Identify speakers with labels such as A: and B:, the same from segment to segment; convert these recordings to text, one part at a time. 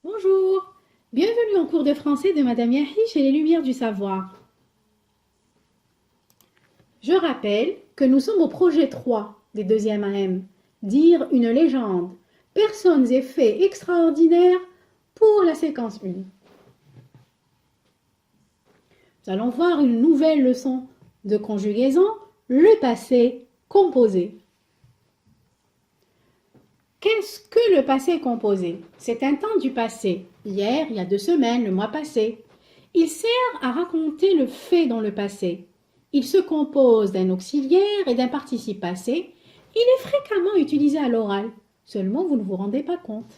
A: Bonjour, bienvenue en cours de français de Madame Yahi chez les Lumières du Savoir. Je rappelle que nous sommes au projet 3 des 2e AM, dire une légende, personnes et faits extraordinaires pour la séquence 1. Nous allons voir une nouvelle leçon de conjugaison, le passé composé. Qu'est-ce que le passé composé? C'est un temps du passé, hier, il y a 2 semaines, le mois passé. Il sert à raconter le fait dans le passé. Il se compose d'un auxiliaire et d'un participe passé. Il est fréquemment utilisé à l'oral, seulement vous ne vous rendez pas compte.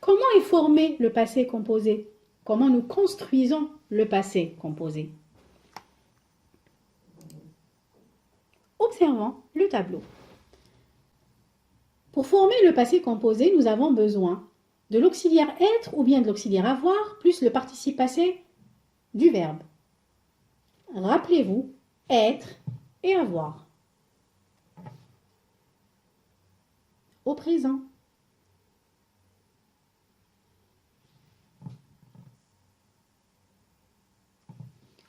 A: Comment est formé le passé composé? Comment nous construisons le passé composé? Observons le tableau. Pour former le passé composé, nous avons besoin de l'auxiliaire être ou bien de l'auxiliaire avoir plus le participe passé du verbe. Rappelez-vous, être et avoir. Au présent.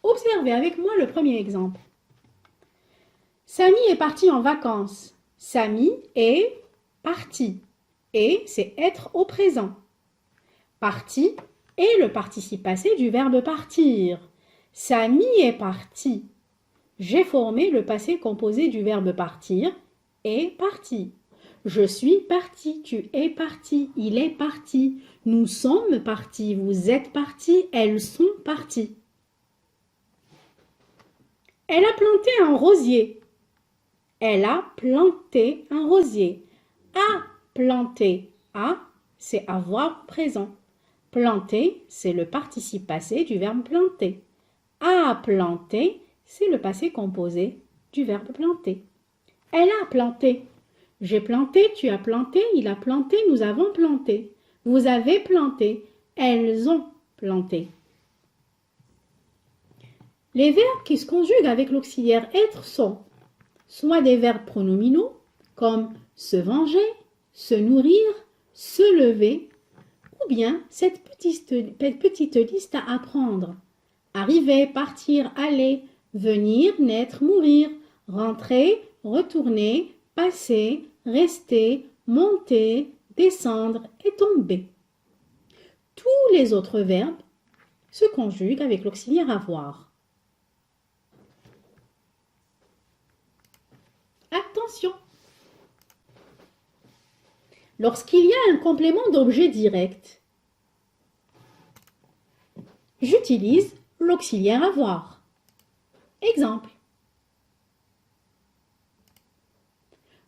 A: Observez avec moi le premier exemple. Samy est parti en vacances. Samy est parti. Et c'est être au présent. Parti est le participe passé du verbe partir. Samy est parti. J'ai formé le passé composé du verbe partir et parti. Je suis parti, tu es parti, il est parti, nous sommes partis, vous êtes partis, elles sont parties. Elle a planté un rosier. Elle a planté un rosier. A planté. A, c'est avoir présent. Planter, c'est le participe passé du verbe planter. A planté, c'est le passé composé du verbe planter. Elle a planté. J'ai planté, tu as planté, il a planté, nous avons planté. Vous avez planté, elles ont planté. Les verbes qui se conjuguent avec l'auxiliaire être sont soit des verbes pronominaux comme se venger, se nourrir, se lever, ou bien cette petite liste à apprendre. Arriver, partir, aller, venir, naître, mourir, rentrer, retourner, passer, rester, monter, descendre et tomber. Tous les autres verbes se conjuguent avec l'auxiliaire avoir. Attention! Lorsqu'il y a un complément d'objet direct, j'utilise l'auxiliaire avoir. Exemple.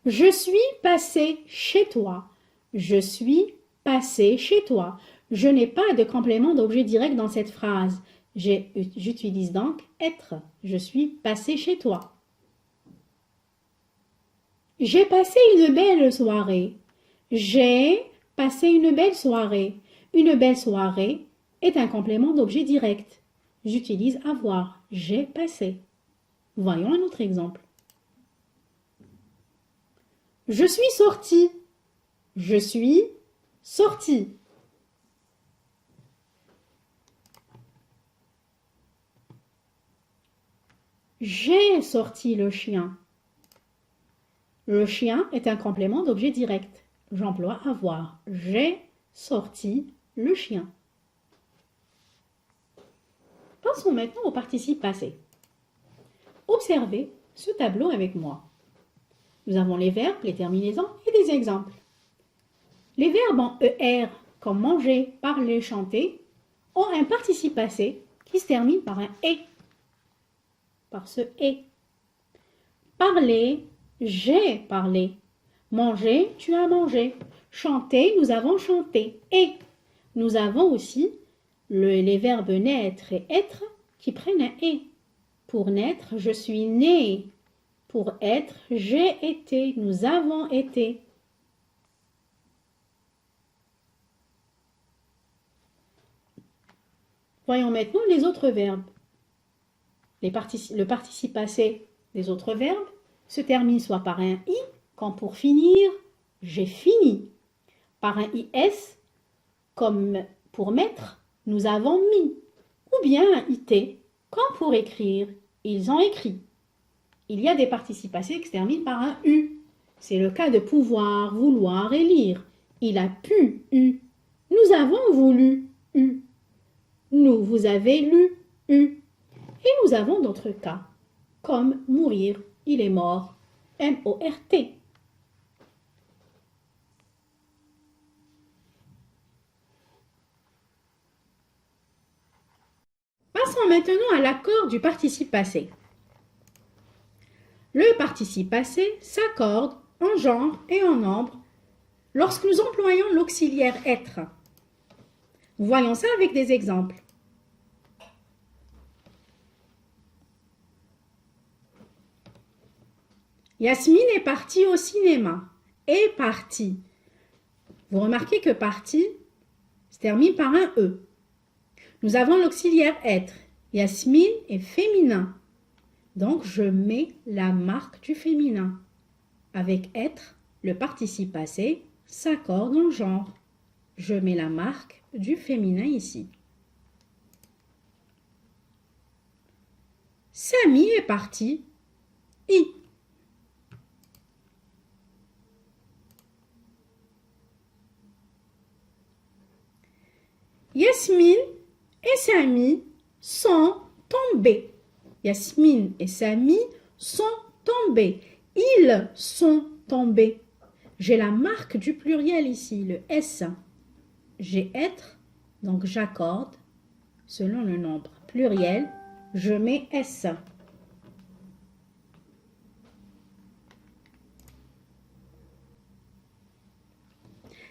A: Je suis passé chez toi. Je suis passé chez toi. Je n'ai pas de complément d'objet direct dans cette phrase. J'utilise donc être. Je suis passé chez toi. J'ai passé une belle soirée. J'ai passé une belle soirée. Une belle soirée est un complément d'objet direct. J'utilise avoir. J'ai passé. Voyons un autre exemple. Je suis sorti. Je suis sorti. J'ai sorti le chien. Le chien est un complément d'objet direct. J'emploie avoir. J'ai sorti le chien. Passons maintenant au participe passé. Observez ce tableau avec moi. Nous avons les verbes, les terminaisons et des exemples. Les verbes en ER, comme manger, parler, chanter, ont un participe passé qui se termine par un et. Par ce et. Parler, j'ai parlé. Manger, tu as mangé. Chanter, nous avons chanté. Et nous avons aussi les verbes naître et être qui prennent un et. Pour naître, je suis né. Pour être, j'ai été. Nous avons été. Voyons maintenant les autres verbes. Le participe passé des autres verbes se termine soit par un i, comme pour finir, j'ai fini. Par un IS, comme pour mettre, nous avons mis. Ou bien un IT, comme pour écrire, ils ont écrit. Il y a des participes passés qui se terminent par un U. C'est le cas de pouvoir, vouloir et lire. Il a pu, U. Nous avons voulu, U. Nous, vous avez lu, U. Et nous avons d'autres cas, comme mourir, il est mort, M-O-R-T. Passons maintenant à l'accord du participe passé. Le participe passé s'accorde en genre et en nombre lorsque nous employons l'auxiliaire être. Voyons ça avec des exemples. Yasmine est partie au cinéma. Est partie. Vous remarquez que partie se termine par un E. Nous avons l'auxiliaire être. Yasmine est féminin. Donc, je mets la marque du féminin. Avec être, le participe passé s'accorde en genre. Je mets la marque du féminin ici. Samy est parti. I. Yasmine et Samy sont tombés. Yasmine et Samy sont tombés. Ils sont tombés. J'ai la marque du pluriel ici, le S. J'ai être, donc j'accorde selon le nombre pluriel, je mets S.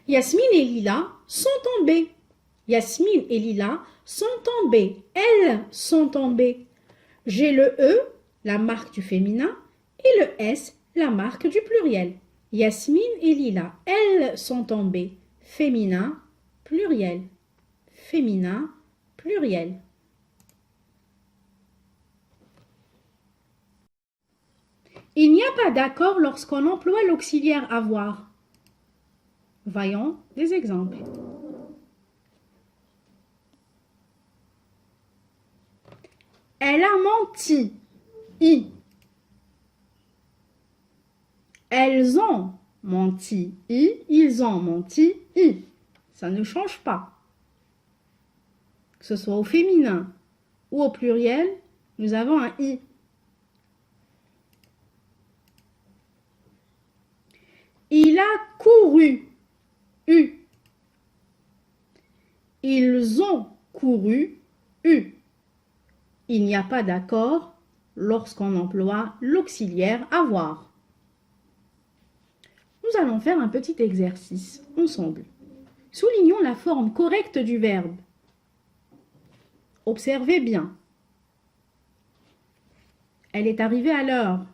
A: Yasmine et Lila sont tombées. Yasmine et Lila sont tombées. Elles sont tombées. J'ai le E, la marque du féminin, et le S, la marque du pluriel. Yasmine et Lila, elles sont tombées. Féminin, pluriel. Féminin, pluriel. Il n'y a pas d'accord lorsqu'on emploie l'auxiliaire avoir. Voyons des exemples. Elle a menti. I. Elles ont menti. I. Ils ont menti. I. Ça ne change pas. Que ce soit au féminin ou au pluriel, nous avons un I. Il a couru. U. Ils ont couru. U. Il n'y a pas d'accord lorsqu'on emploie l'auxiliaire avoir. Nous allons faire un petit exercice ensemble. Soulignons la forme correcte du verbe. Observez bien. Elle est arrivée à l'heure.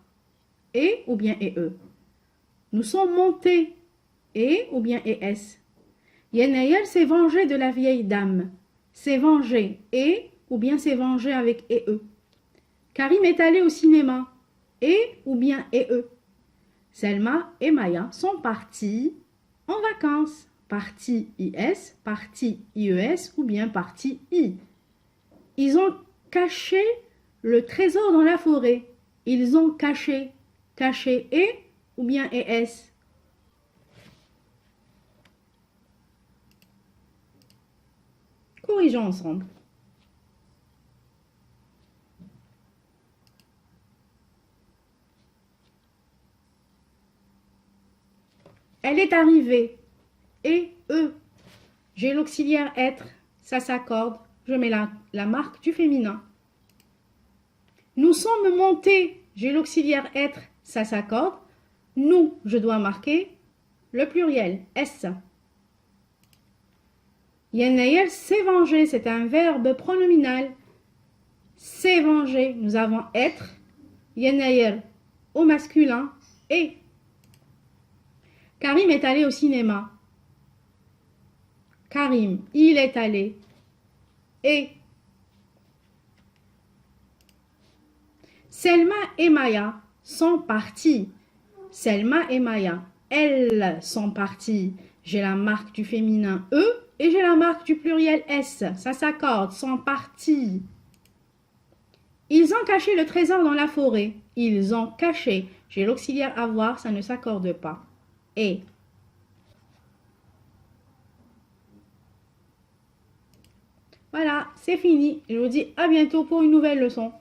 A: Et ou bien e. Nous sommes montés. Et ou bien es. Yenayel s'est vengé de la vieille dame. S'est vengé. Et ou bien s'est vengé avec e. Karim est allé au cinéma. Et ou bien e. Selma et Maya sont partis en vacances. Partie IS, partie IES ou bien partie I. Ils ont caché le trésor dans la forêt. Ils ont caché. Caché et ou bien ES. Corrigeons ensemble. Elle est arrivée. Et E. J'ai l'auxiliaire être. Ça s'accorde. Je mets la marque du féminin. Nous sommes montés. J'ai l'auxiliaire être. Ça s'accorde. Nous, je dois marquer le pluriel. S. Yenayel s'est vengé. C'est un verbe pronominal. S'est vengé. Nous avons être. Yenayel au masculin. Et. Karim est allé au cinéma. Karim, il est allé. Et. Selma et Maya sont partis. Selma et Maya. elles sont parties. J'ai la marque du féminin E et j'ai la marque du pluriel S. Ça s'accorde, sont partis. Ils ont caché le trésor dans la forêt. Ils ont caché. J'ai l'auxiliaire avoir, ça ne s'accorde pas. Et voilà, c'est fini. Je vous dis à bientôt pour une nouvelle leçon.